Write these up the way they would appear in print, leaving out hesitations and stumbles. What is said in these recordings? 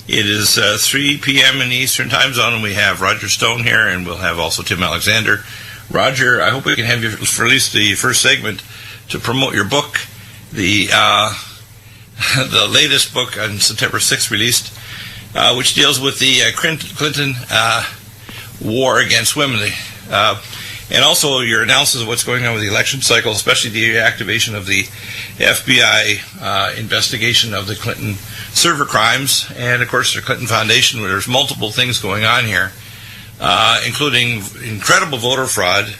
It is 3 p.m. in the Eastern Time Zone, and we have Roger Stone here, and we'll have also Tim Alexander. Roger, I hope we can have you for at least the first segment to promote your book, the latest book on September 6th released, which deals with the Clinton war against women. And also your analysis of what's going on with the election cycle, especially the activation of the FBI investigation of the Clinton server crimes, and of course the Clinton Foundation, where there's multiple things going on here, including incredible voter fraud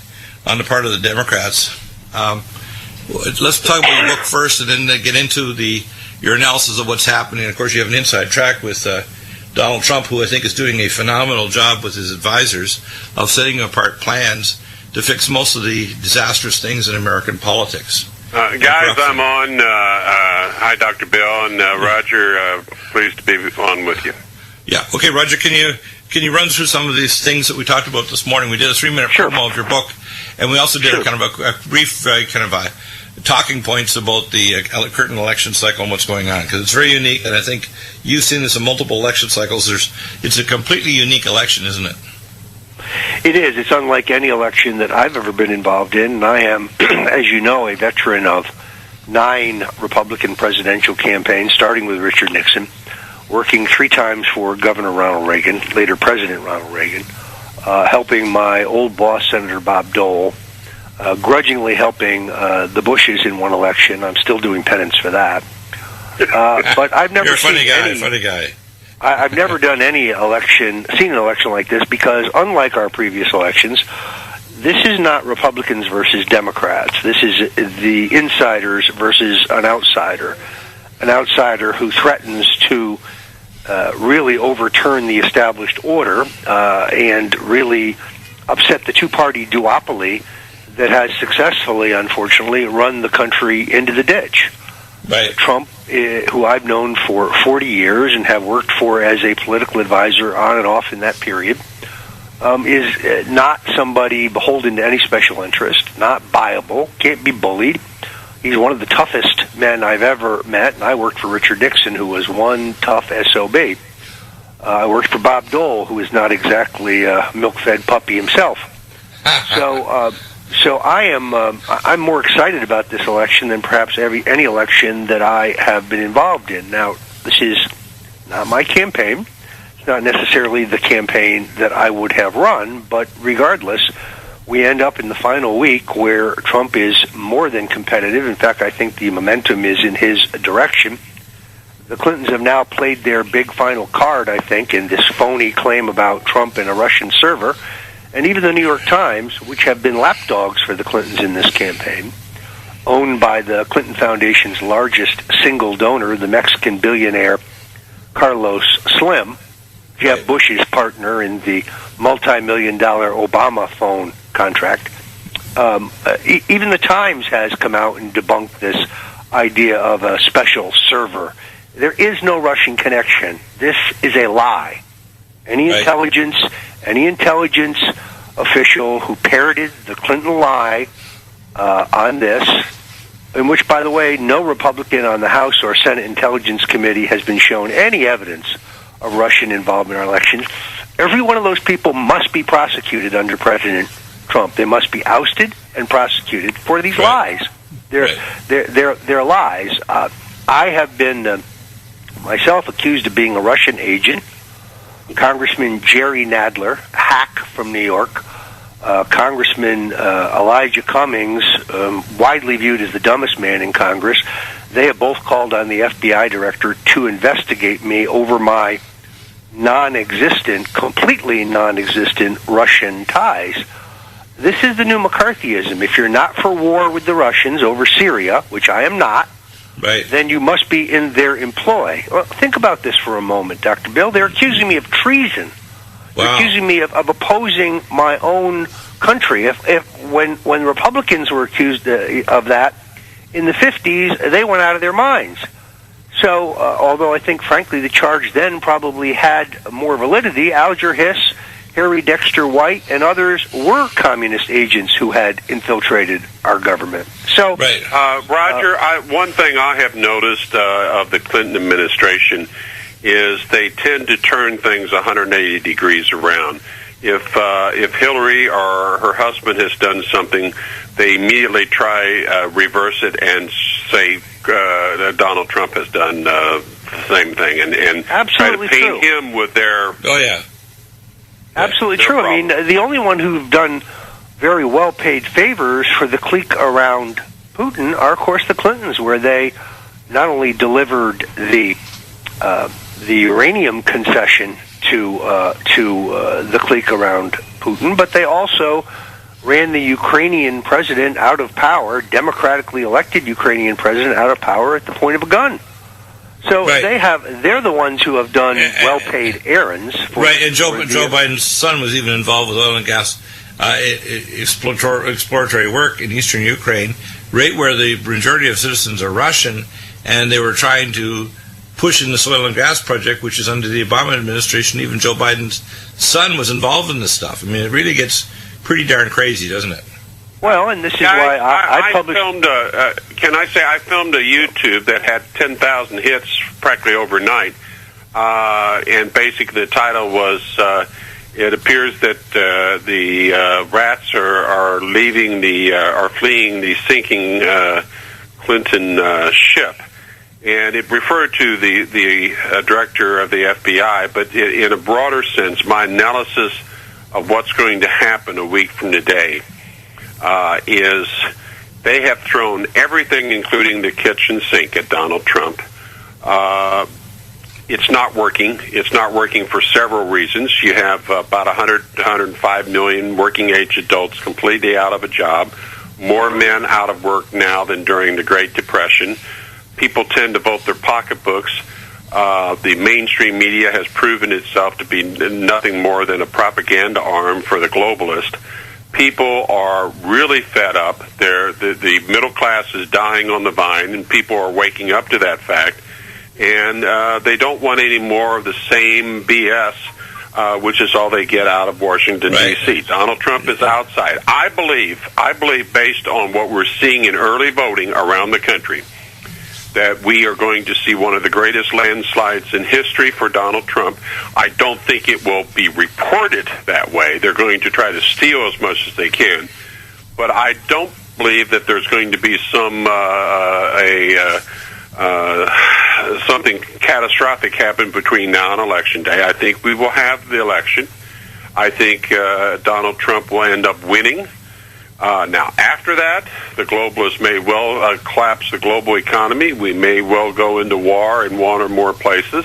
on the part of the Democrats. Let's talk about your book first, and then get into your analysis of what's happening. Of course, you have an inside track with Donald Trump, who I think is doing a phenomenal job with his advisors of setting apart plans to fix most of the disastrous things in American politics. Guys, I'm on. Hi, Dr. Bill, and Roger, pleased to be on with you. Yeah. Okay, Roger, can you run through some of these things that we talked about this morning? We did a 3-minute promo of your book, and we also did a kind of a brief talking points about the current election cycle and what's going on, because it's very unique, and I think you've seen this in multiple election cycles. It's a completely unique election, isn't it? It is. It's unlike any election that I've ever been involved in, and I am, as you know, a veteran of 9 Republican presidential campaigns, starting with Richard Nixon, working 3 times for Governor Ronald Reagan, later President Ronald Reagan, helping my old boss, Senator Bob Dole, grudgingly helping the Bushes in one election. I'm still doing penance for that. But I've never seen funny guy. I've never done seen an election like this, because unlike our previous elections, this is not Republicans versus Democrats. This is the insiders versus an outsider who threatens to really overturn the established order and really upset the two-party duopoly that has successfully, unfortunately, run the country into the ditch. Right. Trump, who I've known for 40 years and have worked for as a political advisor on and off in that period, is not somebody beholden to any special interest, not buyable, can't be bullied. He's one of the toughest men I've ever met, and I worked for Richard Nixon, who was one tough SOB. I worked for Bob Dole, who is not exactly a milk-fed puppy himself. So I'm more excited about this election than perhaps any election that I have been involved in. Now, this is not my campaign. It's not necessarily the campaign that I would have run, but regardless, we end up in the final week where Trump is more than competitive. In fact, I think the momentum is in his direction. The Clintons have now played their big final card, I think, in this phony claim about Trump and a Russian server. And even the New York Times, which have been lapdogs for the Clintons in this campaign, owned by the Clinton Foundation's largest single donor, the Mexican billionaire Carlos Slim, Jeb Bush's partner in the multi-million-dollar Obama phone contract. Even the Times has come out and debunked this idea of a special server. There is no Russian connection. This is a lie. Any intelligence official who parroted the Clinton lie on this, in which, by the way, no Republican on the House or Senate Intelligence Committee has been shown any evidence of Russian involvement in our elections, every one of those people must be prosecuted under President Trump. They must be ousted and prosecuted for these lies. They're lies. I have been myself accused of being a Russian agent. Congressman Jerry Nadler, hack from New York, Congressman Elijah Cummings, widely viewed as the dumbest man in Congress, they have both called on the FBI director to investigate me over my completely non-existent Russian ties. This is the new McCarthyism. If you're not for war with the Russians over Syria, which I am not, then you must be in their employ. Well, think about this for a moment, Dr. Bill. They're accusing me of treason. Wow. They're accusing me of opposing my own country. When Republicans were accused of that in the 50s, they went out of their minds. So, although I think, frankly, the charge then probably had more validity, Alger Hiss, Harry Dexter White, and others were communist agents who had infiltrated our government. So, Roger, one thing I have noticed of the Clinton administration is they tend to turn things 180 degrees around. If Hillary or her husband has done something, they immediately try reverse it and say that Donald Trump has done the same thing, and try to paint him with their absolutely their true. problem. I mean, the only one who've done very well-paid favors for the clique around Putin are, of course, the Clintons, where they not only delivered the uranium concession to the clique around Putin, but they also ran the Ukrainian president out of power, democratically elected Ukrainian president out of power at the point of a gun. So they're the ones who have done well-paid errands. And Joe Biden's son was even involved with oil and gas exploratory work in eastern Ukraine, right where the majority of citizens are Russian, and they were trying to push in this oil and gas project, which is under the Obama administration. Even Joe Biden's son was involved in this stuff. I mean, it really gets pretty darn crazy, doesn't it? Well, and this is why I published... filmed I filmed a YouTube that had 10,000 hits practically overnight, and basically the title was, it appears that the rats are leaving are fleeing the sinking Clinton ship. And it referred to the director of the FBI, but in a broader sense, my analysis of what's going to happen a week from today is they have thrown everything, including the kitchen sink, at Donald Trump. It's not working. It's not working for several reasons. You have about 105 million working-age adults completely out of a job, more men out of work now than during the Great Depression. People tend to vote their pocketbooks. The mainstream media has proven itself to be nothing more than a propaganda arm for the globalist. People are really fed up. The middle class is dying on the vine, and people are waking up to that fact. And they don't want any more of the same BS, which is all they get out of Washington, D.C. Donald Trump is outside. I believe, based on what we're seeing in early voting around the country, that we are going to see one of the greatest landslides in history for Donald Trump. I don't think it will be reported that way. They're going to try to steal as much as they can. But I don't believe that there's going to be something catastrophic happen between now and Election Day. I think we will have the election. I think Donald Trump will end up winning. Now, after that, the globalists may well collapse the global economy. We may well go into war in one or more places.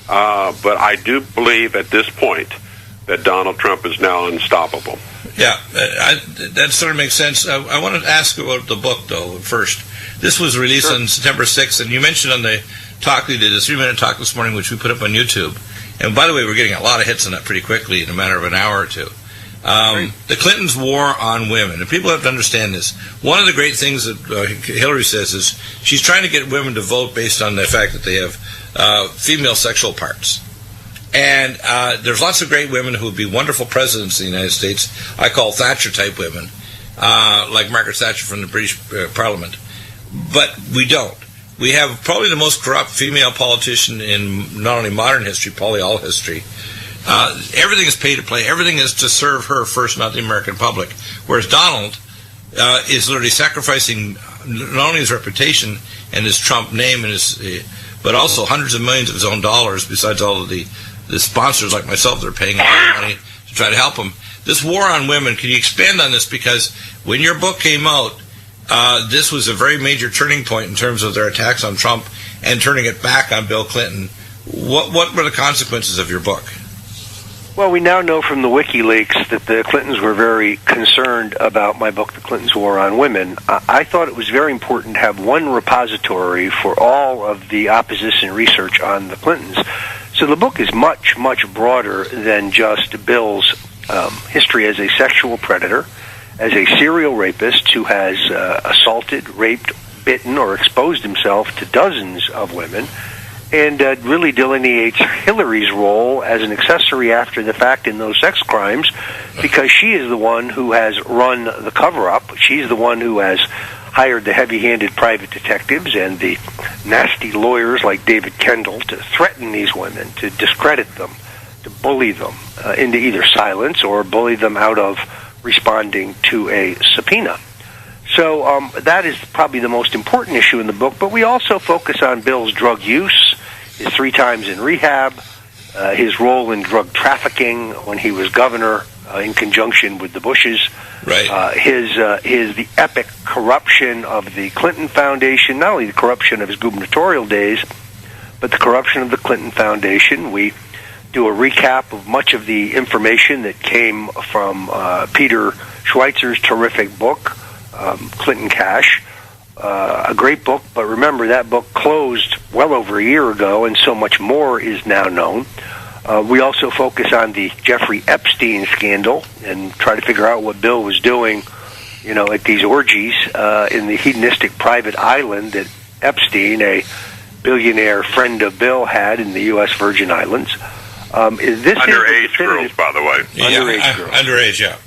But I do believe at this point that Donald Trump is now unstoppable. Yeah, that sort of makes sense. I wanted to ask about the book, though, first. This was released on September 6th, and you mentioned on the talk we did, the 3-minute talk this morning, which we put up on YouTube. And by the way, we're getting a lot of hits on that pretty quickly in a matter of an hour or two. The Clintons' war on women, and people have to understand this. One of the great things that Hillary says is she's trying to get women to vote based on the fact that they have female sexual parts. And there's lots of great women who would be wonderful presidents in the United States. I call Thatcher-type women, like Margaret Thatcher from the British Parliament. But we don't. We have probably the most corrupt female politician in not only modern history, probably all history. Everything is pay to play. Everything is to serve her first, not the American public. Whereas Donald is literally sacrificing not only his reputation and his Trump name, and but also hundreds of millions of his own dollars, besides all of the sponsors like myself that are paying a lot of money to try to help him. This war on women, can you expand on this? Because when your book came out, this was a very major turning point in terms of their attacks on Trump and turning it back on Bill Clinton. What were the consequences of your book? Well, we now know from the WikiLeaks that the Clintons were very concerned about my book, The Clintons' War on Women. I thought it was very important to have one repository for all of the opposition research on the Clintons. So the book is much, much broader than just Bill's history as a sexual predator, as a serial rapist who has assaulted, raped, bitten, or exposed himself to dozens of women, and really delineates Hillary's role as an accessory after the fact in those sex crimes, because she is the one who has run the cover-up. She's the one who has hired the heavy-handed private detectives and the nasty lawyers like David Kendall to threaten these women, to discredit them, to bully them into either silence or bully them out of responding to a subpoena. So that is probably the most important issue in the book, but we also focus on Bill's drug use, his 3 times in rehab, his role in drug trafficking when he was governor in conjunction with the Bushes, right. The epic corruption of the Clinton Foundation, not only the corruption of his gubernatorial days, but the corruption of the Clinton Foundation. We do a recap of much of the information that came from Peter Schweitzer's terrific book, Clinton Cash. A great book, but remember that book closed well over a year ago, and so much more is now known. We also focus on the Jeffrey Epstein scandal and try to figure out what Bill was doing, at these orgies in the hedonistic private island that Epstein, a billionaire friend of Bill, had in the U.S. Virgin Islands. Underage girls, by the way. Underage girls. Underage, yeah.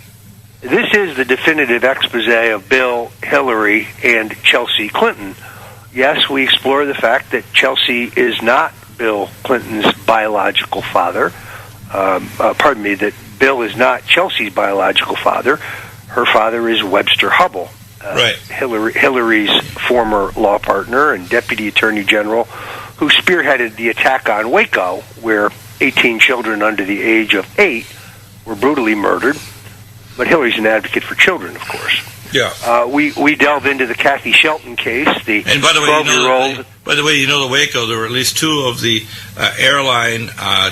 This is the definitive expose of Bill, Hillary, and Chelsea Clinton. Yes, we explore the fact that Chelsea is not Bill Clinton's biological father. That Bill is not Chelsea's biological father. Her father is Webster Hubbell, right. Hillary's former law partner and deputy attorney general, who spearheaded the attack on Waco, where 18 children under the age of 8 were brutally murdered. But Hillary's an advocate for children, of course. Yeah. We delve into the Kathy Shelton case, the 12-year-old. By the way, the Waco, there were at least 2 of the airline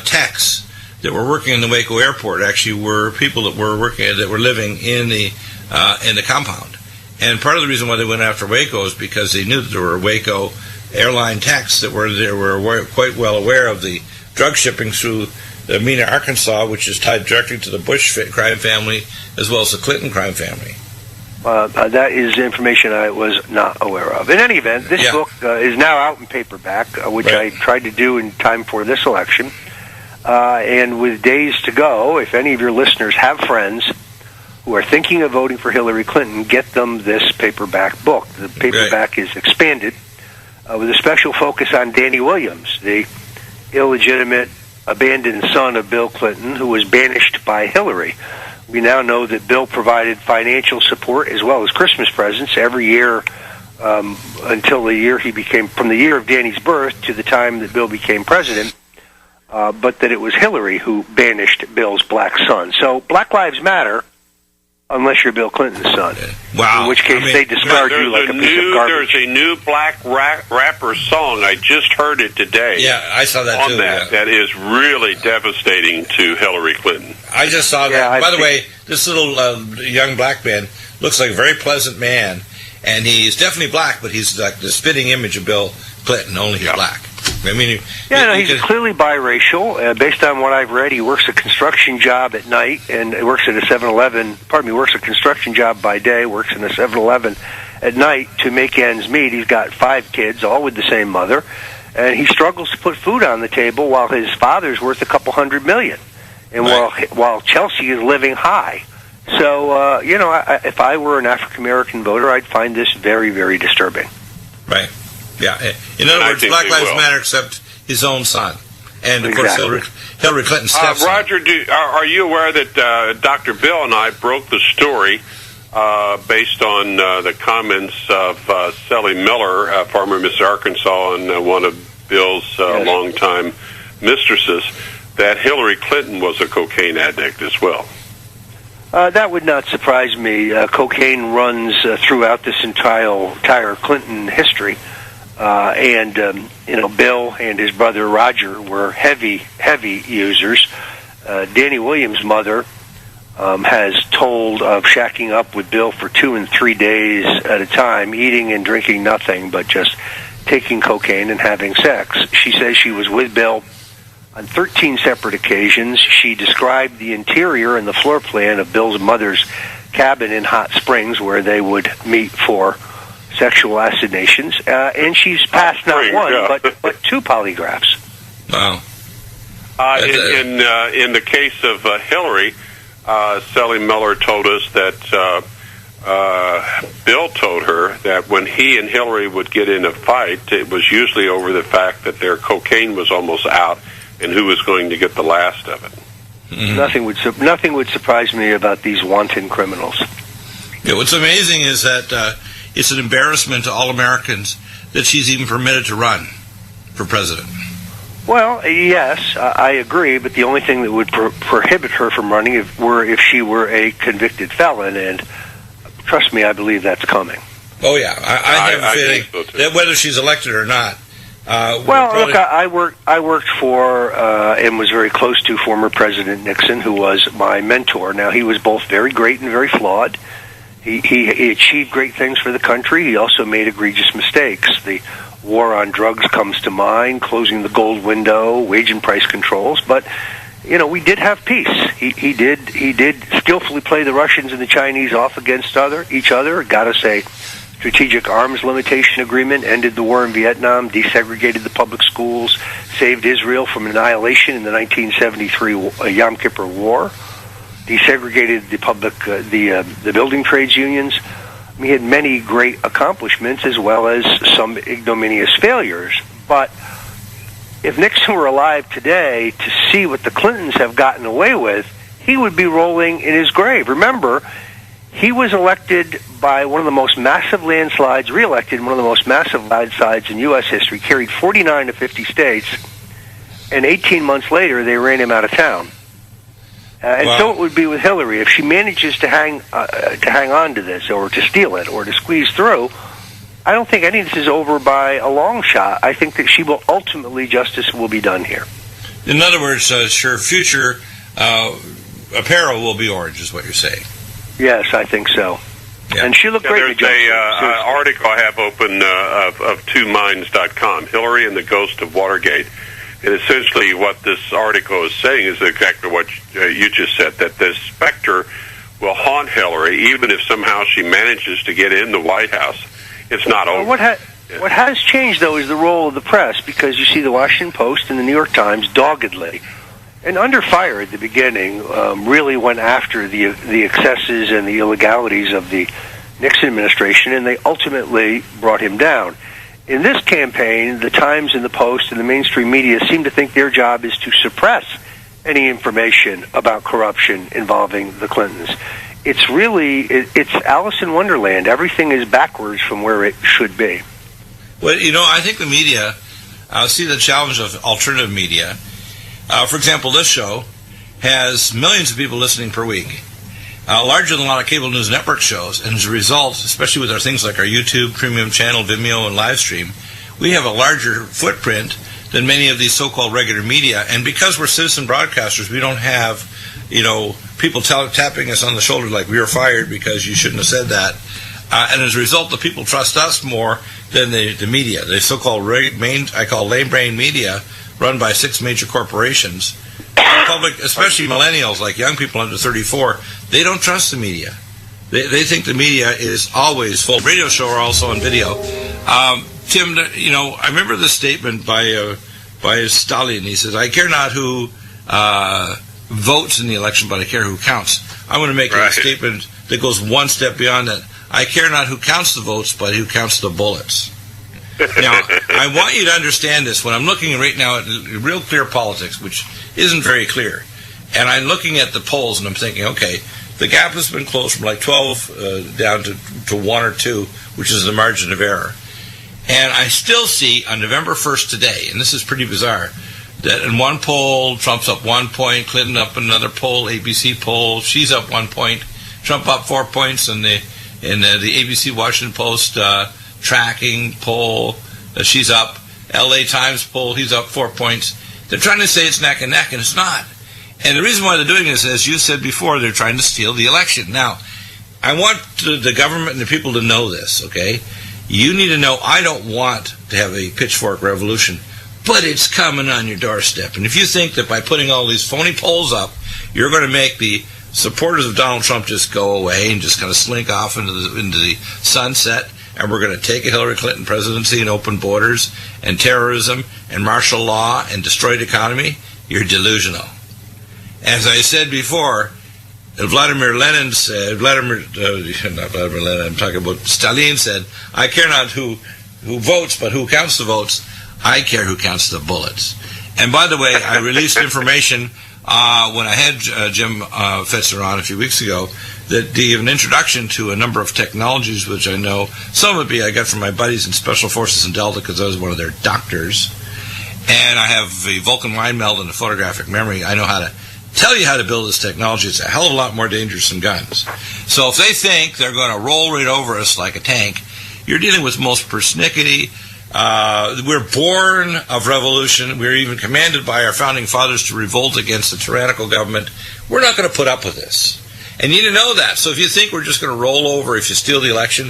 techs that were working in the Waco airport actually were people that were living in the compound. And part of the reason why they went after Waco is because they knew that there were Waco airline techs that were quite well aware of the drug shipping through the Mena, Arkansas, which is tied directly to the Bush crime family as well as the Clinton crime family. That is information I was not aware of. In any event, this book is now out in paperback, which I tried to do in time for this election. And with days to go, if any of your listeners have friends who are thinking of voting for Hillary Clinton, get them this paperback book. The paperback is expanded with a special focus on Danny Williams, the illegitimate, abandoned son of Bill Clinton, who was banished by Hillary. We now know that Bill provided financial support as well as Christmas presents every year until the year from the year of Danny's birth to the time that Bill became president, but that it was Hillary who banished Bill's black son. So Black Lives Matter, unless you're Bill Clinton's son. Wow. In which case they discard you like a piece of garbage. There's a new black rapper song. I just heard it today. Yeah, I saw that too. That is really devastating to Hillary Clinton. I just saw that. By the way, this little young black man looks like a very pleasant man, and he's definitely black, but he's like the spitting image of Bill Clinton, only he's black. I mean, he's clearly biracial. Based on what I've read, he works a construction job at night, and he works at a 7-Eleven. Works a construction job by day, works in a 7-Eleven at night to make ends meet. He's got 5 kids, all with the same mother, and he struggles to put food on the table while his father's worth a couple $100 million, and while Chelsea is living high. So, if I were an African American voter, I'd find this very, very disturbing. Right. Yeah. In other words, Black Lives Matter except his own son. And, of course, Hillary Clinton's stepson. Roger, are you aware that Dr. Bill and I broke the story based on the comments of Sally Miller, former Miss Arkansas and one of Bill's longtime mistresses, that Hillary Clinton was a cocaine addict as well? That would not surprise me. Cocaine runs throughout this entire Clinton history. Bill and his brother Roger were heavy users. Danny Williams' mother has told of shacking up with Bill for 2 and 3 days at a time, eating and drinking nothing but just taking cocaine and having sex. She says she was with Bill on 13 separate occasions. She described the interior and the floor plan of Bill's mother's cabin in Hot Springs, where they would meet for sexual assignations, and she's passed not one but 2 polygraphs. Wow. In the case of Hillary, Sally Miller told us that Bill told her that when he and Hillary would get in a fight, it was usually over the fact that their cocaine was almost out and who was going to get the last of it. Mm-hmm. Nothing would surprise me about these wanton criminals. Yeah, what's amazing is that it's an embarrassment to all Americans that she's even permitted to run for president. Well, yes, I agree, but the only thing that would prohibit her from running if she were a convicted felon, and trust me, I believe that's coming. Oh, yeah. I have a feeling so that whether she's elected or not... look, I worked for and was very close to former President Nixon, who was my mentor. Now, he was both very great and very flawed. He achieved great things for the country. He also made egregious mistakes. The war on drugs comes to mind, closing the gold window, wage and price controls. But, we did have peace. He did skillfully play the Russians and the Chinese off against each other. Got to say, strategic arms limitation agreement ended the war in Vietnam, desegregated the public schools, saved Israel from annihilation in the 1973 Yom Kippur War, desegregated the building trades unions. He had many great accomplishments as well as some ignominious failures. But if Nixon were alive today to see what the Clintons have gotten away with, he would be rolling in his grave. Remember, he was elected by one of the most massive landslides, reelected in one of the most massive landslides in U.S. history, carried 49 to 50 states, and 18 months later they ran him out of town. So it would be with Hillary. If she manages to hang on to this, or to steal it, or to squeeze through, I don't think any of this is over by a long shot. I think that she will ultimately, justice will be done here. In other words, her future apparel will be orange, is what you're saying. Yes, I think so. Yeah. And she looked great. There's an article I have open of twominds.com, Hillary and the Ghost of Watergate. And essentially what this article is saying is exactly what you just said, that this specter will haunt Hillary, even if somehow she manages to get in the White House. It's not over. What has changed, though, is the role of the press, because you see the Washington Post and the New York Times doggedly, and under fire at the beginning, really went after the excesses and the illegalities of the Nixon administration, and they ultimately brought him down. In this campaign, the Times and the Post and the mainstream media seem to think their job is to suppress any information about corruption involving the Clintons. It's Alice in Wonderland. Everything is backwards from where it should be. Well, I think the media see the challenge of alternative media. For example, this show has millions of people listening per week, larger than a lot of cable news network shows. And as a result, especially with our things like our YouTube, premium channel, Vimeo, and live stream, we have a larger footprint than many of these so-called regular media. And because we're citizen broadcasters, we don't have, people tapping us on the shoulder like, we were fired because you shouldn't have said that. And as a result, the people trust us more than the media. The so-called I call lame-brain media, run by 6 major corporations. Public, especially millennials, like young people under 34, they don't trust the media. They think the media is always full. Radio show or also on video. Tim, I remember this statement by Stalin. He says, "I care not who votes in the election, but I care who counts." I want to make a statement that goes one step beyond that. I care not who counts the votes, but who counts the bullets. Now, I want you to understand this. When I'm looking right now at real clear politics, which isn't very clear, and I'm looking at the polls and I'm thinking, okay, the gap has been closed from like 12 down to 1 or 2, which is the margin of error. And I still see on November 1st today, and this is pretty bizarre, that in one poll, Trump's up 1 point, Clinton up another poll, ABC poll, she's up 1 point, Trump up 4 points, and the ABC Washington Post tracking poll, she's up. LA Times poll, he's up 4 points. They're trying to say it's neck and neck, and it's not. And the reason why they're doing this, as you said before, they're trying to steal the election. Now, I want the government and the people to know this, okay? You need to know I don't want to have a pitchfork revolution, but it's coming on your doorstep. And if you think that by putting all these phony polls up, you're going to make the supporters of Donald Trump just go away and just kind of slink off into the sunset, and we're going to take a Hillary Clinton presidency and open borders and terrorism and martial law and destroyed economy, you're delusional. As I said before, Vladimir Lenin said, not Vladimir Lenin, I'm talking about Stalin said, I care not who votes, but who counts the votes. I care who counts the bullets. And by the way, I released information when I had Jim Fetzer on a few weeks ago that gave an introduction to a number of technologies which I know. Some of it I got from my buddies in Special Forces in Delta because I was one of their doctors. And I have a Vulcan line meld and a photographic memory. I know how to tell you how to build this technology. It's a hell of a lot more dangerous than guns. So if they think they're going to roll right over us like a tank, you're dealing with most persnickety. We're born of revolution. We're even commanded by our founding fathers to revolt against the tyrannical government. We're not going to put up with this. And you need to know that. So if you think we're just going to roll over if you steal the election,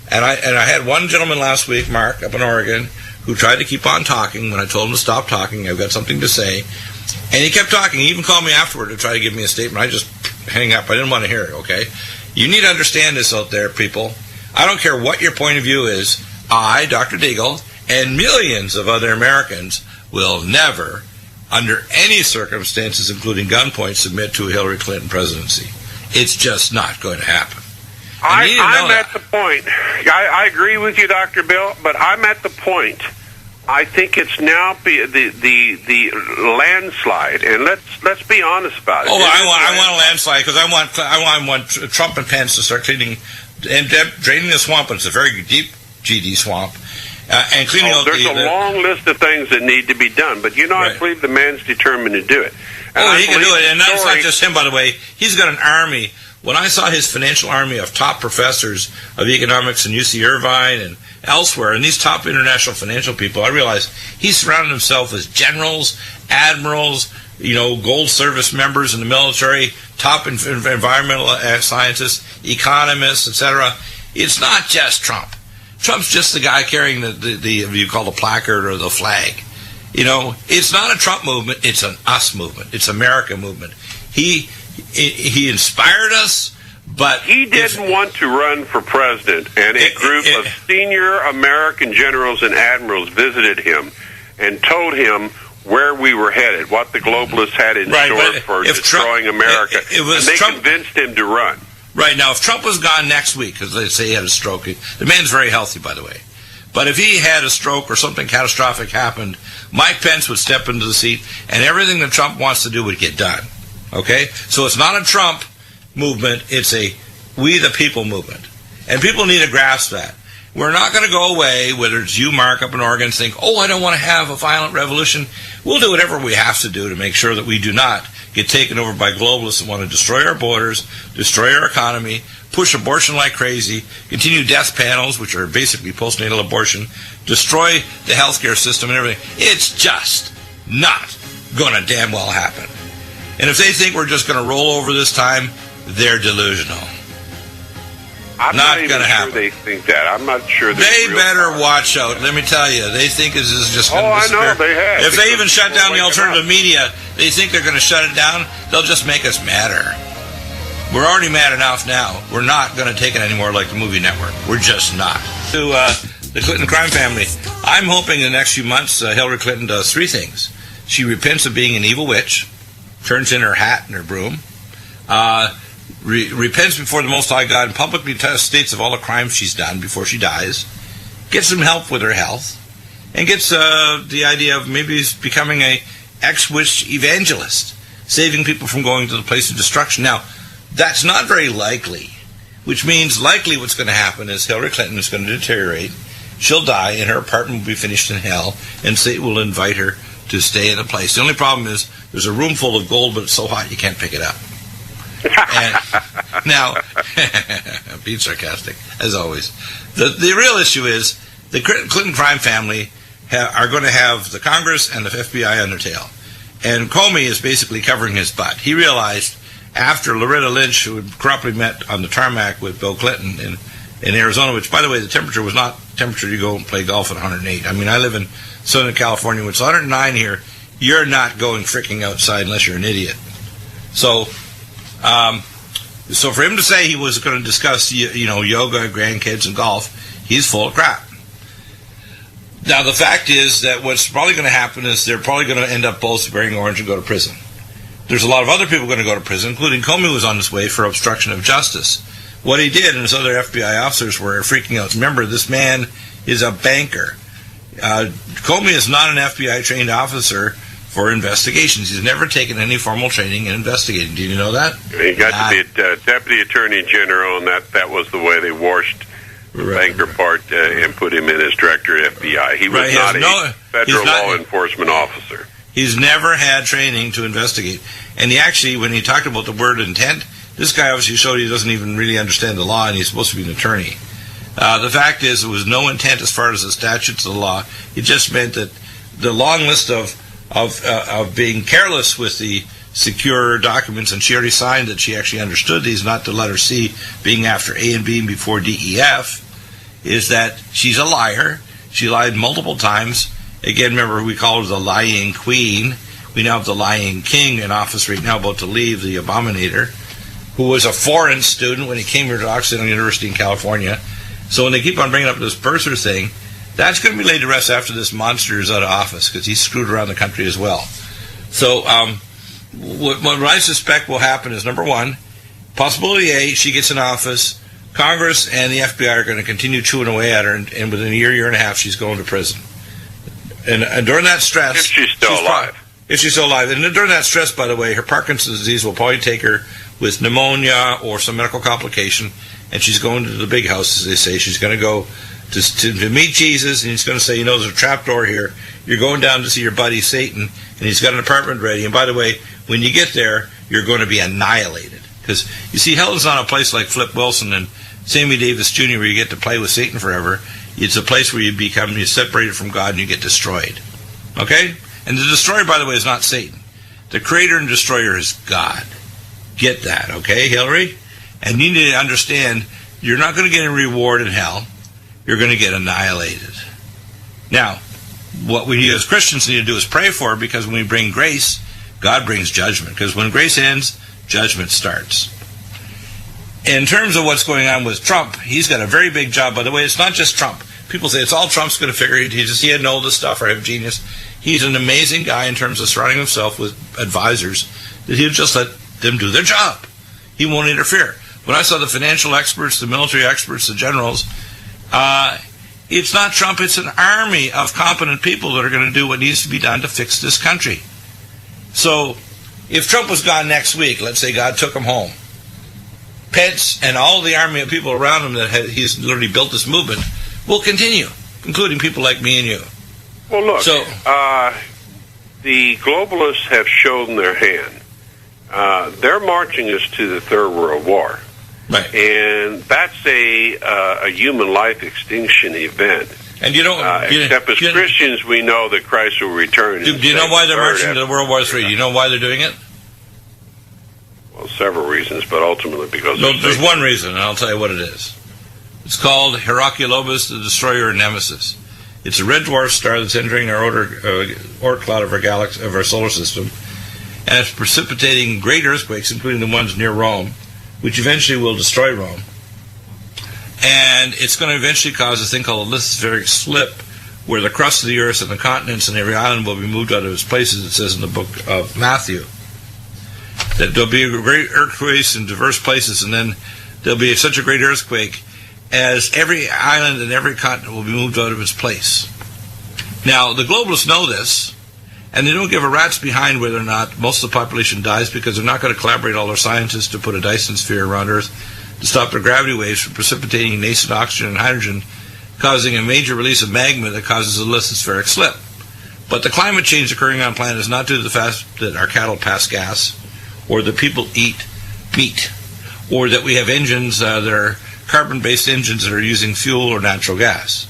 and I had one gentleman last week, Mark, up in Oregon, who tried to keep on talking when I told him to stop talking. I've got something to say. And he kept talking. He even called me afterward to try to give me a statement. I just hang up. I didn't want to hear it, okay? You need to understand this out there, people. I don't care what your point of view is. I, Dr. Deagle, and millions of other Americans will never, under any circumstances, including gunpoint, submit to a Hillary Clinton presidency. It's just not going to happen. I'm at the point. I agree with you, Dr. Bill, but I'm at the point. I think it's now the landslide, and let's be honest about it. Oh, I want a landslide because I want Trump and Pence to start cleaning and draining the swamp. And it's a very deep GD swamp. And cleaning out there's a long list of things that need to be done, but right. I believe the man's determined to do it. And he can do it, and that's not just him, by the way. He's got an army. When I saw his financial army of top professors of economics in UC Irvine and elsewhere, and these top international financial people, I realized he surrounded himself with generals, admirals, gold service members in the military, top environmental scientists, economists, etc. It's not just Trump. Trump's just the guy carrying the you call the placard or the flag. It's not a Trump movement. It's an us movement. It's America movement. He inspired us, but he didn't want to run for president, and a group of senior American generals and admirals visited him and told him where we were headed, what the globalists had in store for destroying America, and they convinced him to run. Right, now, if Trump was gone next week, because they say he had a stroke, the man's very healthy, by the way, but if he had a stroke or something catastrophic happened, Mike Pence would step into the seat, and everything that Trump wants to do would get done. Okay? So it's not a Trump movement, it's a we the people movement. And people need to grasp that. We're not going to go away, whether it's you, Mark, up in Oregon, think, I don't want to have a violent revolution. We'll do whatever we have to do to make sure that we do not get taken over by globalists that want to destroy our borders, destroy our economy, push abortion like crazy, continue death panels, which are basically postnatal abortion, destroy the healthcare system and everything. It's just not going to damn well happen. And if they think we're just going to roll over this time, they're delusional. I'm not going to happen. They think that. I'm not sure. They better watch out. Let me tell you, they think this is just going to disappear. I know they have. If they even shut down the alternative media, they think they're going to shut it down. They'll just make us madder. We're already mad enough now. We're not going to take it anymore like the movie network. We're just not. To the Clinton crime family, I'm hoping in the next few months Hillary Clinton does three things. She repents of being an evil witch, turns in her hat and her broom, repents before the Most High God and publicly states of all the crimes she's done before she dies, gets some help with her health, and gets the idea of maybe becoming a ex-witch evangelist, saving people from going to the place of destruction. Now, that's not very likely, which means likely what's going to happen is Hillary Clinton is going to deteriorate, she'll die, and her apartment will be finished in hell, and Satan will invite her to stay in a place. The only problem is there's a room full of gold, but it's so hot you can't pick it up. And now, being sarcastic, as always. The real issue is the Clinton crime family are going to have the Congress and the FBI on their tail. And Comey is basically covering his butt. He realized after Loretta Lynch, who had corruptly met on the tarmac with Bill Clinton in Arizona, which, by the way, the temperature was not temperature you go and play golf at 108. I mean, I live in Southern California, which is 109 here. You're not going freaking outside unless you're an idiot. So for him to say he was going to discuss, yoga, grandkids, and golf, he's full of crap. Now, the fact is that what's probably going to happen is they're probably going to end up both wearing orange and go to prison. there's a lot of other people going to go to prison, including Comey was on his way for obstruction of justice. What he did, and his other FBI officers were freaking out. Remember, this man is a banker. Comey is not an FBI-trained officer for investigations. He's never taken any formal training in investigating. Do you know that? He got to be Deputy Attorney General, and that was the way they washed the banker part and put him in as Director of FBI. He was not a federal law enforcement officer. He's never had training to investigate. And he actually, when he talked about the word intent, this guy obviously showed he doesn't even really understand the law, and he's supposed to be an attorney. The fact is, there was no intent as far as the statutes of the law. It just meant that the long list of being careless with the secure documents, and she already signed that she actually understood these, not the letter C being after A and B before D, E, F, is that she's a liar. She lied multiple times. Again, remember, we call her the lying queen. We now have the lying king in office right now, about to leave, the abominator, who was a foreign student when he came here to Occidental University in California. So when they keep on bringing up this Fetzer thing, that's going to be laid to rest after this monster is out of office, because he's screwed around the country as well. So what I suspect will happen is, number one, possibility A, she gets in office, Congress and the FBI are going to continue chewing away at her, and within a year and a half, she's going to prison. And during that stress... If she's still alive. If she's still alive. And during that stress, by the way, her Parkinson's disease will probably take her with pneumonia or some medical complication, and she's going to the big house, as they say. She's going to go to meet Jesus, and he's going to say, there's a trap door here. You're going down to see your buddy Satan, and he's got an apartment ready. And by the way, when you get there, you're going to be annihilated. Because, you see, hell is not a place like Flip Wilson and Sammy Davis Jr. where you get to play with Satan forever. It's a place where you're separated from God and you get destroyed. Okay? And the destroyer, by the way, is not Satan. The creator and destroyer is God. Get that, okay, Hillary? And you need to understand, you're not going to get a reward in hell. You're going to get annihilated. Now, what we as Christians need to do is pray for her, because when we bring grace, God brings judgment. Because when grace ends, judgment starts. In terms of what's going on with Trump, he's got a very big job. By the way, it's not just Trump. People say it's all Trump's going to figure it. He had know this stuff or have genius. He's an amazing guy in terms of surrounding himself with advisors that he'll just let them do their job. He won't interfere. When I saw the financial experts, the military experts, the generals, it's not Trump, it's an army of competent people that are going to do what needs to be done to fix this country. So, if Trump was gone next week, let's say God took him home, Pence and all the army of people around him that he's literally built this movement will continue, including people like me and you. Well, look, the globalists have shown their hand. They're marching us to the Third World War. Right. And that's a human life extinction event. And except as Christians, we know that Christ will return. Do you know why they're marching to World War III? Do you know why they're doing it? Well, several reasons, but ultimately because... No, there's one reason, and I'll tell you what it is. It's called Herculobus, the Destroyer and Nemesis. It's a red dwarf star that's entering our Oort cloud of our galaxy, of our solar system, and it's precipitating great earthquakes, including the ones near Rome, which eventually will destroy Rome. And it's going to eventually cause a thing called a lithospheric slip, where the crust of the earth and the continents and every island will be moved out of its places, it says in the book of Matthew. That there'll be great earthquakes in diverse places, and then there'll be such a great earthquake as every island and every continent will be moved out of its place. Now, the globalists know this, and they don't give a rat's behind whether or not most of the population dies, because they're not going to collaborate all their scientists to put a Dyson sphere around Earth to stop the gravity waves from precipitating nascent oxygen and hydrogen, causing a major release of magma that causes a lithospheric slip. But the climate change occurring on planet is not due to the fact that our cattle pass gas, or that people eat meat, or that we have engines that are carbon-based engines that are using fuel or natural gas.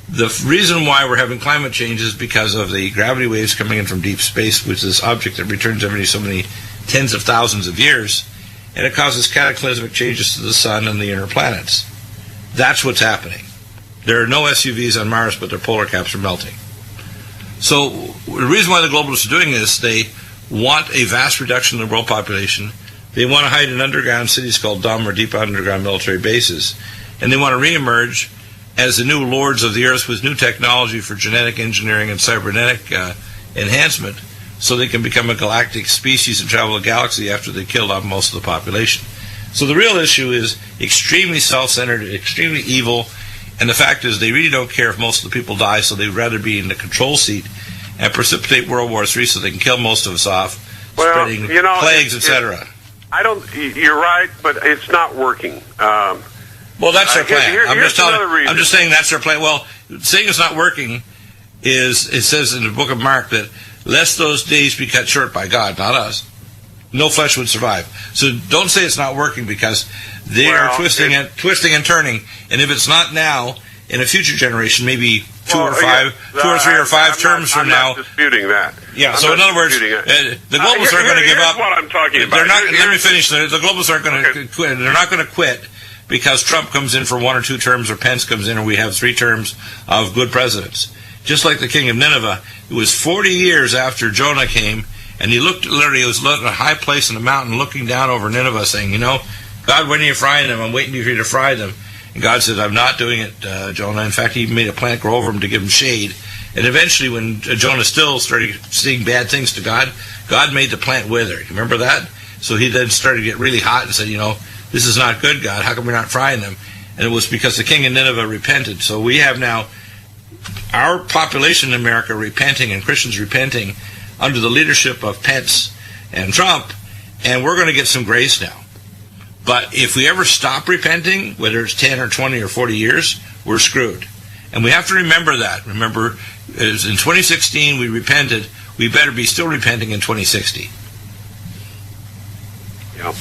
The reason why we're having climate change is because of the gravity waves coming in from deep space, which is this object that returns every so many tens of thousands of years, and it causes cataclysmic changes to the sun and the inner planets. That's what's happening. There are no SUVs on Mars, but their polar caps are melting. So the reason why the globalists are doing this, they want a vast reduction in the world population. They want to hide in underground cities called DUM, or deep underground military bases. And they want to reemerge as the new lords of the earth with new technology for genetic engineering and cybernetic enhancement, so they can become a galactic species and travel the galaxy after they killed off most of the population. So the real issue is extremely self-centered, extremely evil, and the fact is they really don't care if most of the people die, so they'd rather be in the control seat and precipitate World War III so they can kill most of us off, spreading plagues, etc. You're right, but it's not working. Well, that's their plan. I'm just saying that's their plan. Well, saying it's not working is, it says in the book of Mark that lest those days be cut short by God, not us, no flesh would survive. So don't say it's not working, because they are twisting and turning. And if it's not now, in a future generation, maybe two or three or five terms from now. I'm not disputing that. Yeah. So in other words, the globalists aren't going to give up. What I'm talking about. Let me finish. The globalists aren't going to quit. They're not going to quit because Trump comes in for 1 or 2 terms, or Pence comes in, or we have 3 terms of good presidents. Just like the king of Nineveh, it was 40 years after Jonah came, and he was in a high place in the mountain looking down over Nineveh saying, God, when are you frying them? I'm waiting for you to fry them. And God said, I'm not doing it, Jonah. In fact, he even made a plant grow over him to give him shade. And eventually, when Jonah still started saying bad things to God, God made the plant wither. You remember that? So he then started to get really hot and said, this is not good, God. How come we're not frying them? And it was because the king of Nineveh repented. So we have now our population in America repenting and Christians repenting under the leadership of Pence and Trump, and we're going to get some grace now. But if we ever stop repenting, whether it's 10 or 20 or 40 years, we're screwed. And we have to remember that. Remember, as in 2016 we repented, we better be still repenting in 2060. Yeah.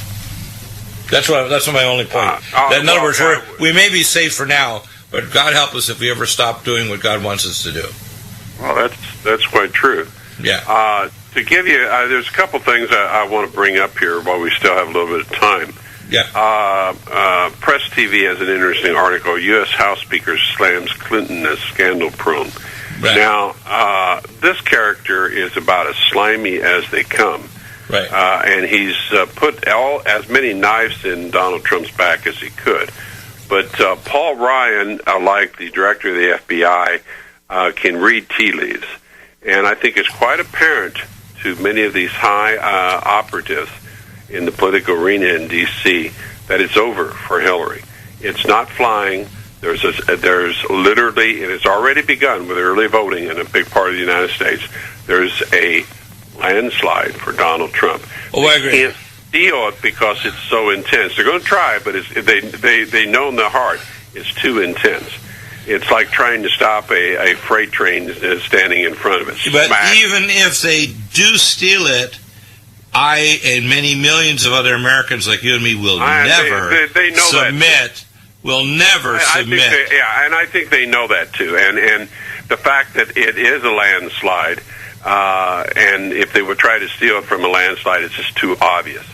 That's my only point. In other words, we may be safe for now, but God help us if we ever stop doing what God wants us to do. Well, that's quite true. Yeah. To give you, there's a couple things I want to bring up here while we still have a little bit of time. Yeah. Press TV has an interesting article. U.S. House Speaker slams Clinton as scandal prone. Right. Now, this character is about as slimy as they come. Right. And he's put as many knives in Donald Trump's back as he could. But Paul Ryan, like the director of the FBI, can read tea leaves. And I think it's quite apparent to many of these high operatives in the political arena in D.C. that it's over for Hillary. It's not flying. There's literally, and it's already begun with early voting in a big part of the United States. There's a landslide for Donald Trump. Oh, I agree. They can't steal it because it's so intense. They're going to try, but they know in their heart it's too intense. It's like trying to stop a freight train standing in front of it. But Smack. Even if they do steal it, I and many millions of other Americans like you and me will never they know submit. Will never submit. And I think they know that too. And the fact that it is a landslide, and if they would try to steal it from a landslide, it's just too obvious.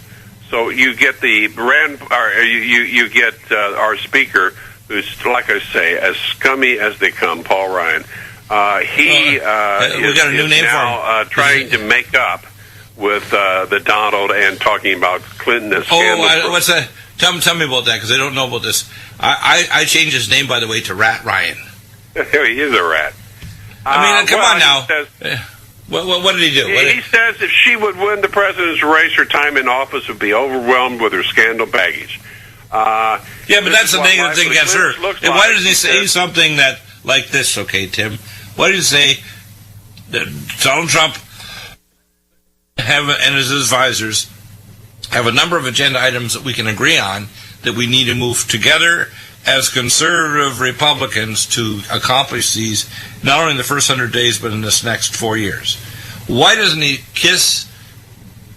So you get you get our speaker, who's, like I say, as scummy as they come, Paul Ryan. He is now trying to make up with the Donald and talking about Clinton as scandal. What's that? Tell me about that, because I don't know about this. I changed his name, by the way, to Rat Ryan. He is a rat. I mean, come on now. What did he do? He says if she would win the president's race, her time in office would be overwhelmed with her scandal baggage. Yeah, but that's a negative thing against her. And why doesn't he say something that like this? Okay, Tim. Why does he say that Donald Trump and his advisors have a number of agenda items that we can agree on that we need to move together as conservative Republicans to accomplish these, not only in the first 100 days, but in this next 4 years? Why doesn't he kiss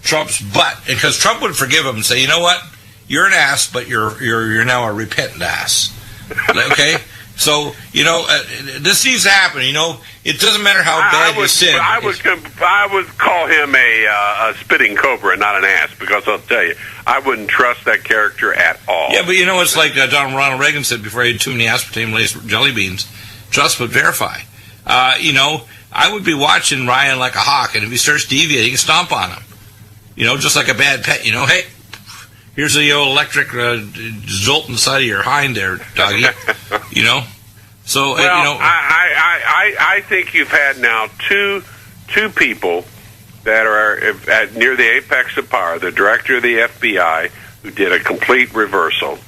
Trump's butt? Because Trump would forgive him and say, you know what? You're an ass, but you're now a repentant ass. Okay? So, this needs to happen. It doesn't matter how bad you sin. I would call him a spitting cobra, not an ass, because I'll tell you, I wouldn't trust that character at all. Yeah, but it's like Ronald Reagan said before he had too many aspartame-laced jelly beans. Trust but verify. I would be watching Ryan like a hawk, and if he starts deviating, stomp on him. Just like a bad pet. Hey, here's the old electric jolt in the side of your hind there, doggy. So, I think you've had now two people that are near the apex of power. The director of the FBI, who did a complete reversal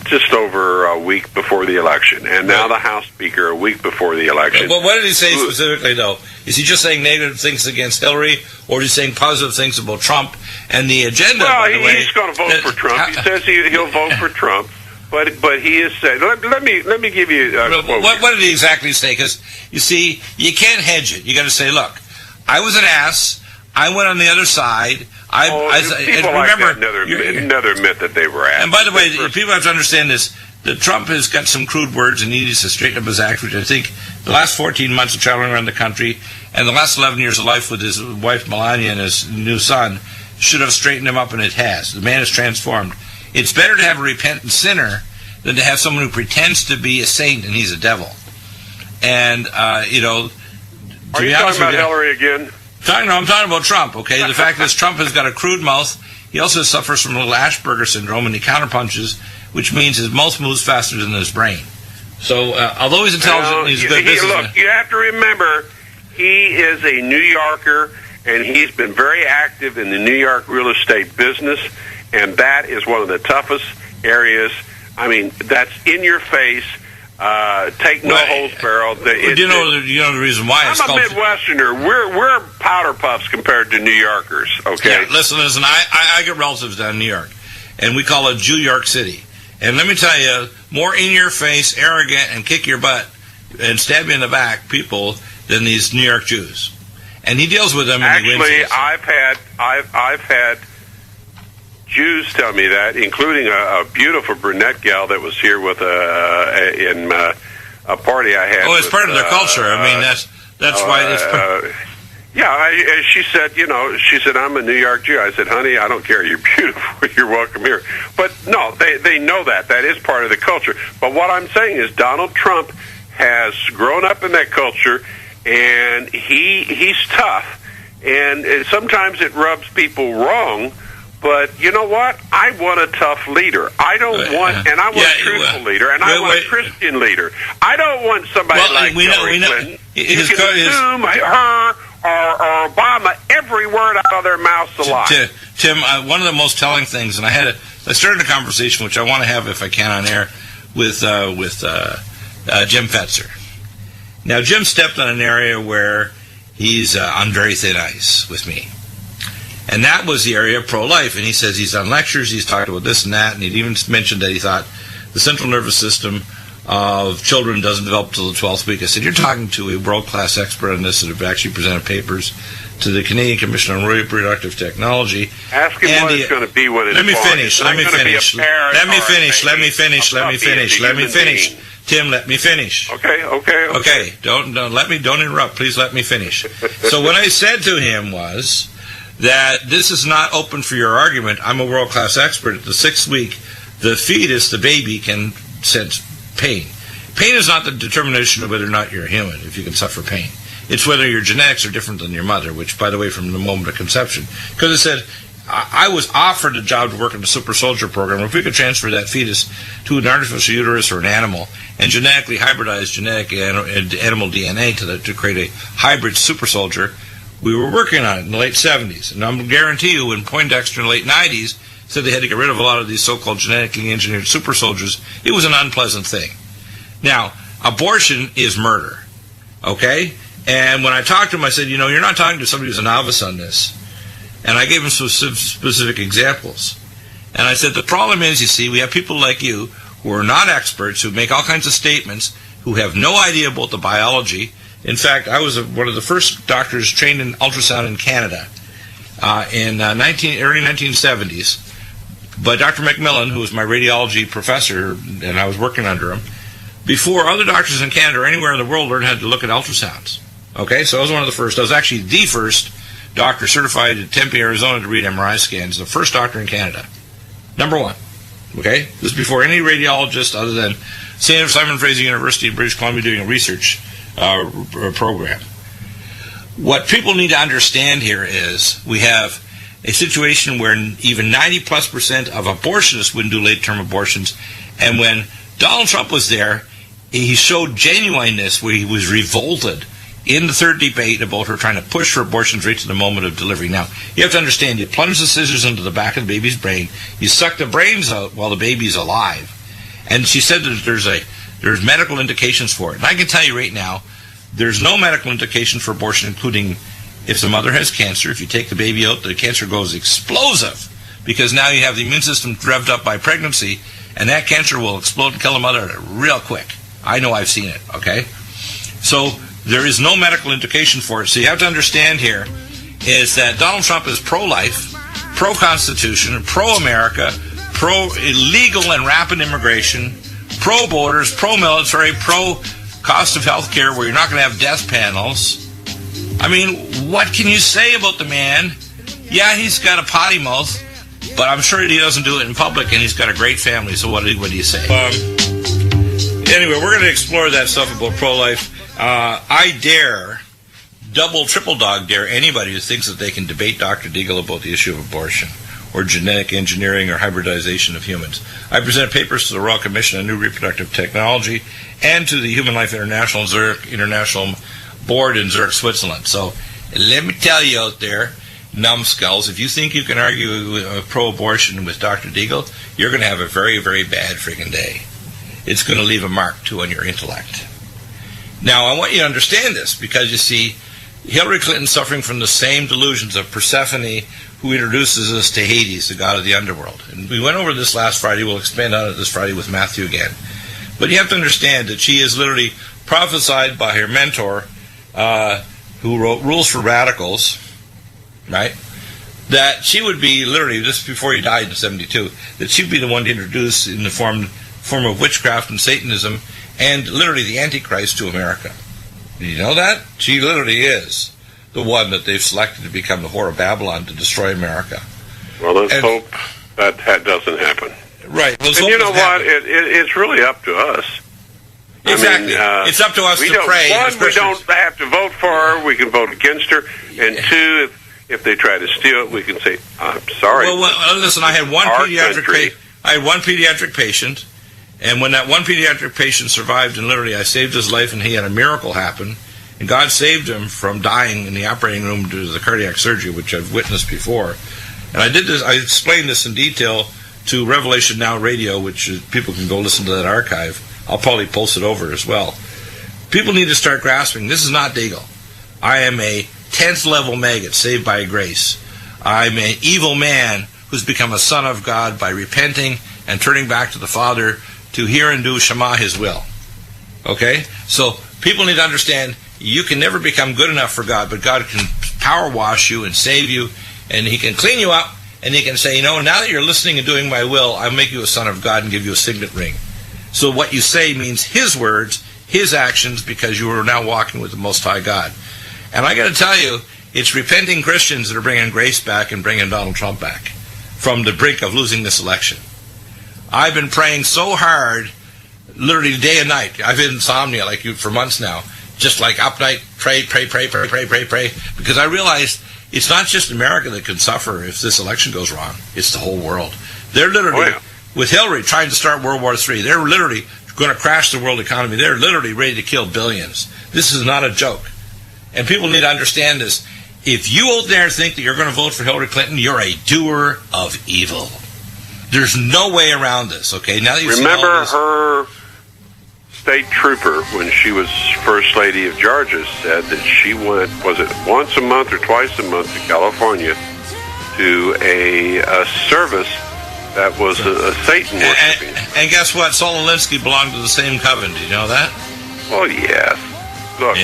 just over a week before the election, and now the House Speaker a week before the election. But what did he say specifically, though? Is he just saying negative things against Hillary, or is he saying positive things about Trump and the agenda? Well, he's going to vote for Trump. He says he'll vote for Trump, but he is saying. Let me give you a quote. What did he exactly say? Because you see, you can't hedge it. You got to say, look, I was an ass. I went on the other side. People remember, never admit that they were ass. And by the way, people have to understand this. That Trump has got some crude words and he needs to straighten up his act, which I think the last 14 months of traveling around the country and the last 11 years of life with his wife Melania and his new son should have straightened him up, and it has. The man is transformed. It's better to have a repentant sinner than to have someone who pretends to be a saint and he's a devil. And, Are you talking about Hillary again? I'm talking about Trump, okay? The fact is Trump has got a crude mouth. He also suffers from a little Asperger syndrome, and he counterpunches, which means his mouth moves faster than his brain. So, although he's intelligent, he's a good businessman. Look, you have to remember, he is a New Yorker, and he's been very active in the New York real estate business, and that is one of the toughest areas. I mean, that's in your face. Take no holds barreled. You know the reason why? I'm a Midwesterner. We're powder puffs compared to New Yorkers. Okay. Yeah, listen. I get relatives down in New York, and we call it Jew York City. And let me tell you, more in your face, arrogant, and kick your butt and stab you in the back people than these New York Jews. And he deals with them. Actually, and he wins. I've had Jews tell me that, including a beautiful brunette gal that was here with in a party I had. Oh, it's part of their culture. I mean, that's why it's. Yeah, she said, I'm a New York Jew. I said, honey, I don't care. You're beautiful. You're welcome here. But no, they know that. That is part of the culture. But what I'm saying is Donald Trump has grown up in that culture, and he's tough. And sometimes it rubs people wrong. But you know what? I want a tough leader. I don't want, and I want a truthful leader, and I want a Christian leader. I don't want somebody like Hillary Clinton. You can assume her or Obama every word out of their mouths a lie. Tim, one of the most telling things, and I started a conversation which I want to have if I can on air with Jim Fetzer. Now, Jim stepped on an area where he's on very thin ice with me. And that was the area of pro-life. And he says he's done lectures, he's talked about this and that, and he'd even mentioned that he thought the central nervous system of children doesn't develop until the 12th week. I said, you're talking to a world-class expert on this that have actually presented papers to the Canadian Commission on Reproductive Technology. Ask him what it's going to be when it's Let me finish. Tim, let me finish. Okay. Don't interrupt. Please let me finish. So what I said to him was that this is not open for your argument. I'm a world-class expert. At the 6th week, the fetus, the baby, can sense pain. Pain is not the determination of whether or not you're human, if you can suffer pain. It's whether your genetics are different than your mother, which, by the way, from the moment of conception. Because it said, I was offered a job to work in the super soldier program. If we could transfer that fetus to an artificial uterus or an animal and genetically hybridize genetic animal DNA to create a hybrid super soldier, we were working on it in the late 70s. And I'm guarantee you, when Poindexter in the late 90s said they had to get rid of a lot of these so-called genetically engineered super soldiers, it was an unpleasant thing. Now, abortion is murder, okay? And when I talked to him, I said, you're not talking to somebody who's a novice on this. And I gave him some specific examples. And I said, the problem is, you see, we have people like you who are not experts, who make all kinds of statements, who have no idea about the biology. In fact, I was one of the first doctors trained in ultrasound in Canada in early 1970s by Dr. McMillan, who was my radiology professor, and I was working under him, before other doctors in Canada or anywhere in the world learned how to look at ultrasounds. Okay, so I was one of the first. I was actually the first doctor certified in Tempe, Arizona to read MRI scans, the first doctor in Canada. Number one. Okay, this is before any radiologist other than Simon Fraser University in British Columbia doing a research program. What people need to understand here is we have a situation where even 90+% of abortionists wouldn't do late-term abortions, and when Donald Trump was there, he showed genuineness where he was revolted in the third debate about her trying to push for abortions right to the moment of delivery. Now, you have to understand, you plunge the scissors into the back of the baby's brain, you suck the brains out while the baby's alive. And she said that there's medical indications for it. And I can tell you right now, there's no medical indication for abortion, including if the mother has cancer. If you take the baby out, the cancer goes explosive, because now you have the immune system revved up by pregnancy, and that cancer will explode and kill the mother real quick. I know, I've seen it, okay? So there is no medical indication for it. So you have to understand here is that Donald Trump is pro-life, pro-Constitution, pro-America, pro-illegal and rapid immigration, pro-borders, pro-military, pro-cost of health care where you're not going to have death panels. I mean, what can you say about the man? Yeah, he's got a potty mouth, but I'm sure he doesn't do it in public, and he's got a great family, so what do you say? Anyway, we're going to explore that stuff about pro-life. I dare, double, triple dog dare anybody who thinks that they can debate Dr. Deagle about the issue of abortion or genetic engineering or hybridization of humans. I presented papers to the Royal Commission on New Reproductive Technology and to the Human Life International Zurich International Board in Zurich, Switzerland. So let me tell you out there, numbskulls, if you think you can argue pro-abortion with Dr. Deagle, you're going to have a very, very bad friggin' day. It's going to leave a mark, too, on your intellect. Now, I want you to understand this, because, you see, Hillary Clinton's suffering from the same delusions of Persephone, who introduces us to Hades, the god of the underworld. And we went over this last Friday. We'll expand on it this Friday with Matthew again. But you have to understand that she is literally prophesied by her mentor, who wrote Rules for Radicals, right? That she would be literally, just before he died in 72, that she'd be the one to introduce in the form of witchcraft and Satanism and literally the Antichrist to America. Did you know that? She literally is the one that they've selected to become the whore of Babylon to destroy America. Well, let's hope that doesn't happen. Right. And you know what? It's really up to us. Exactly. I mean, it's up to us to pray. One, we don't have to vote for her. We can vote against her. And two, if they try to steal it, we can say, I'm sorry. Well, listen, I had one pediatric patient, and when that one pediatric patient survived, and literally I saved his life, and he had a miracle happen, and God saved him from dying in the operating room due to the cardiac surgery, which I've witnessed before. And I did this. I explained this in detail to Revelation Now Radio, which people can go listen to that archive. I'll probably post it over as well. People need to start grasping, this is not Deagle. I am a 10th level maggot saved by grace. I'm an evil man who's become a son of God by repenting and turning back to the Father to hear and do Shema, his will. Okay? So people need to understand you can never become good enough for God, but God can power wash you and save you, and he can clean you up, and he can say, now that you're listening and doing my will, I'll make you a son of God and give you a signet ring. So what you say means his words, his actions, because you are now walking with the Most High God. And I got to tell you, it's repenting Christians that are bringing grace back and bringing Donald Trump back from the brink of losing this election. I've been praying so hard, literally day and night. I've had insomnia like you for months now. Just like up night, pray, because I realized it's not just America that can suffer if this election goes wrong. It's the whole world. They're literally, with Hillary trying to start World War III, they're literally going to crash the world economy. They're literally ready to kill billions. This is not a joke. And people need to understand this. If you out there think that you're going to vote for Hillary Clinton, you're a doer of evil. There's no way around this, okay? Now that you remember her state trooper, when she was First Lady of Georgia, said that she went, was it once a month or twice a month to California to a service that was a Satan worshiping. And guess what? Saul Alinsky belonged to the same coven. Do you know that? Well, yes. Look,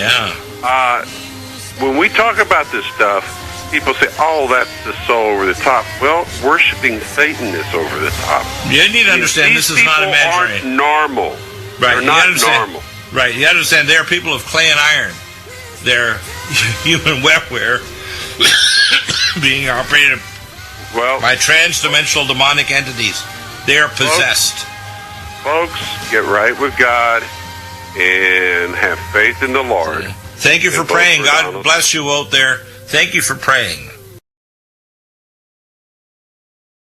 when we talk about this stuff, people say, that's just so over the top. Well, worshiping Satan is over the top. You need to understand this is not imaginary. These people aren't normal. Right. They're not normal. Right. You understand they're people of clay and iron. They're human wetware being operated by trans-dimensional demonic entities. They are possessed. Folks, get right with God and have faith in the Lord. Thank you for praying. God bless you out there. Thank you for praying.